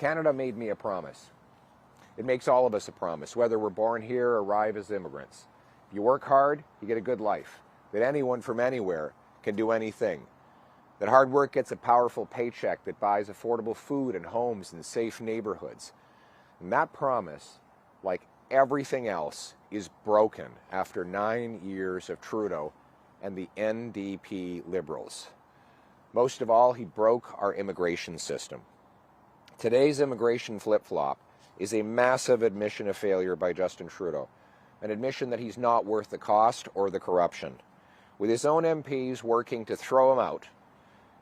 Canada made me a promise. It makes all of us a promise, whether we're born here or arrive as immigrants. If you work hard, you get a good life. That anyone from anywhere can do anything. That hard work gets a powerful paycheck that buys affordable food and homes and safe neighborhoods. And that promise, like everything else, is broken after 9 years of Trudeau and the NDP Liberals. Most of all, he broke our immigration system. Today's immigration flip-flop is a massive admission of failure by Justin Trudeau, an admission that he's not worth the cost or the corruption. With his own MPs working to throw him out,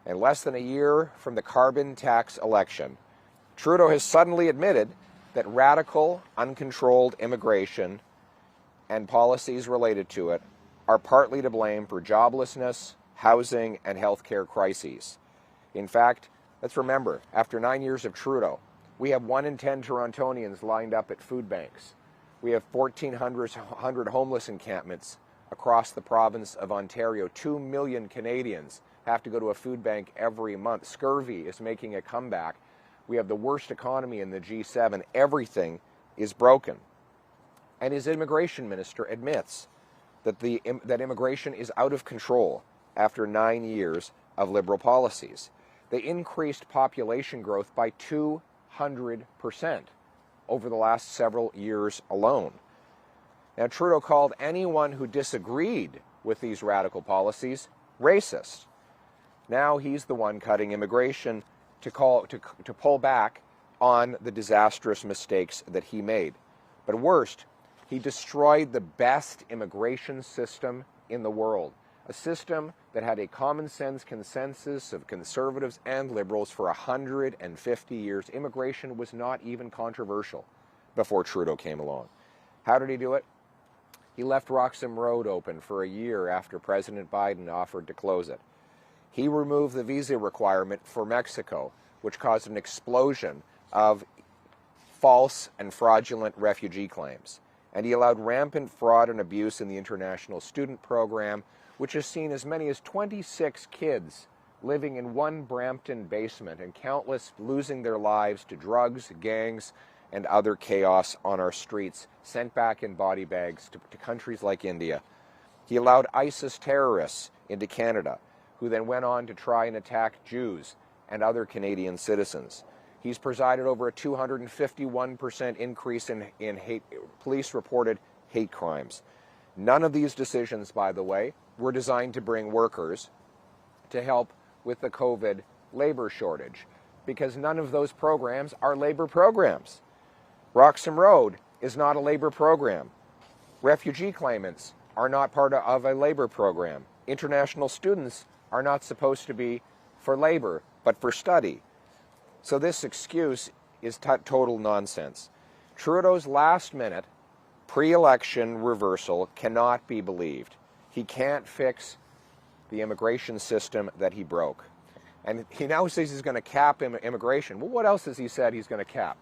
and less than a year from the carbon tax election, Trudeau has suddenly admitted that radical, uncontrolled immigration and policies related to it are partly to blame for joblessness, housing, and healthcare crises. In fact, let's remember, after 9 years of Trudeau, we have 1 in 10 Torontonians lined up at food banks. We have 1,400 homeless encampments across the province of Ontario. 2 million Canadians have to go to a food bank every month. Scurvy is making a comeback. We have the worst economy in the G7. Everything is broken. And his immigration minister admits that that immigration is out of control after 9 years of Liberal policies. They increased population growth by 200% over the last several years alone. Now, Trudeau called anyone who disagreed with these radical policies racist. Now he's the one cutting immigration to pull back on the disastrous mistakes that he made. But worst, he destroyed the best immigration system in the world, a system that had a common sense consensus of conservatives and liberals for 150 years. Immigration was not even controversial before Trudeau came along. How did he do it? He left Roxham Road open for a year after President Biden offered to close it. He removed the visa requirement for Mexico, which caused an explosion of false and fraudulent refugee claims. And he allowed rampant fraud and abuse in the international student program, which has seen as many as 26 kids living in one Brampton basement and countless losing their lives to drugs, gangs, and other chaos on our streets, sent back in body bags to countries like India. He allowed ISIS terrorists into Canada, who then went on to try and attack Jews and other Canadian citizens. He's presided over a 251% increase in police-reported hate crimes. None of these decisions, by the way, were designed to bring workers to help with the COVID labor shortage, because none of those programs are labor programs. Roxham Road is not a labor program. Refugee claimants are not part of a labor program. International students are not supposed to be for labor, but for study. So this excuse is total nonsense. Trudeau's last-minute, pre-election reversal cannot be believed. He can't fix the immigration system that he broke. And he now says he's going to cap immigration. Well, what else has he said he's going to cap?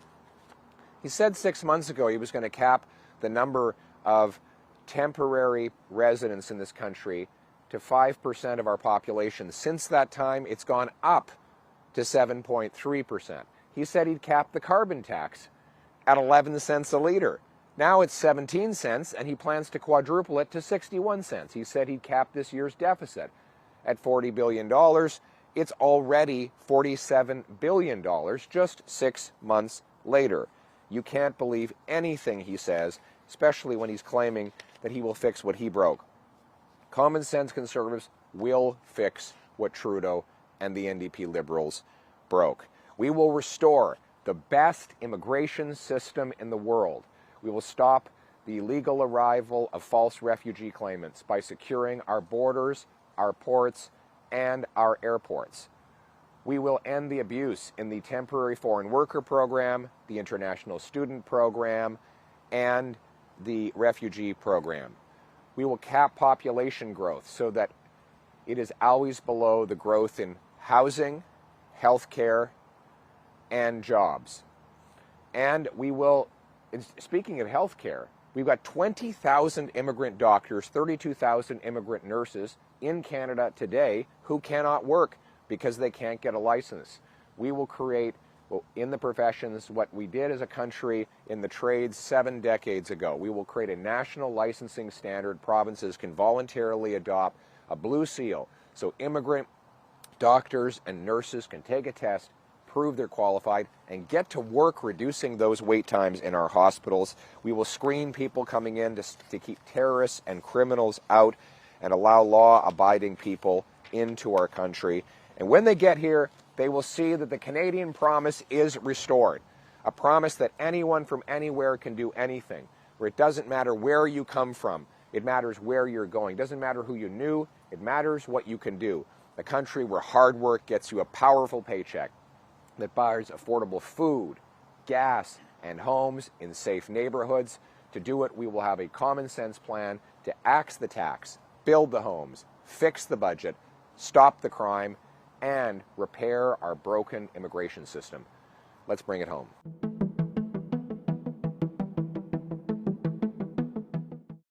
He said 6 months ago he was going to cap the number of temporary residents in this country to 5% of our population. Since that time, it's gone up to 7.3%. He said he'd cap the carbon tax at 11 cents a litre. Now it's 17 cents, and he plans to quadruple it to 61 cents. He said he'd cap this year's deficit at $40 billion. It's already $47 billion just 6 months later. You can't believe anything he says, especially when he's claiming that he will fix what he broke. Common sense conservatives will fix what Trudeau and the NDP Liberals broke. We will restore the best immigration system in the world. We will stop the illegal arrival of false refugee claimants by securing our borders, our ports, and our airports. We will end the abuse in the temporary foreign worker program, the international student program, and the refugee program. We will cap population growth so that it is always below the growth in housing, healthcare, and jobs. And we will, speaking of healthcare, we've got 20,000 immigrant doctors, 32,000 immigrant nurses in Canada today who cannot work because they can't get a license. We will create in the professions, what we did as a country in the trades 7 decades ago. We will create a national licensing standard. Provinces can voluntarily adopt a blue seal, so immigrant doctors and nurses can take a test, prove they're qualified, and get to work reducing those wait times in our hospitals. We will screen people coming in to keep terrorists and criminals out and allow law-abiding people into our country. And when they get here, they will see that the Canadian promise is restored, a promise that anyone from anywhere can do anything, where it doesn't matter where you come from, it matters where you're going. It doesn't matter who you knew, it matters what you can do. A country where hard work gets you a powerful paycheck, that buys affordable food, gas, and homes in safe neighborhoods. To do it, we will have a common sense plan to axe the tax, build the homes, fix the budget, stop the crime, and repair our broken immigration system. Let's bring it home.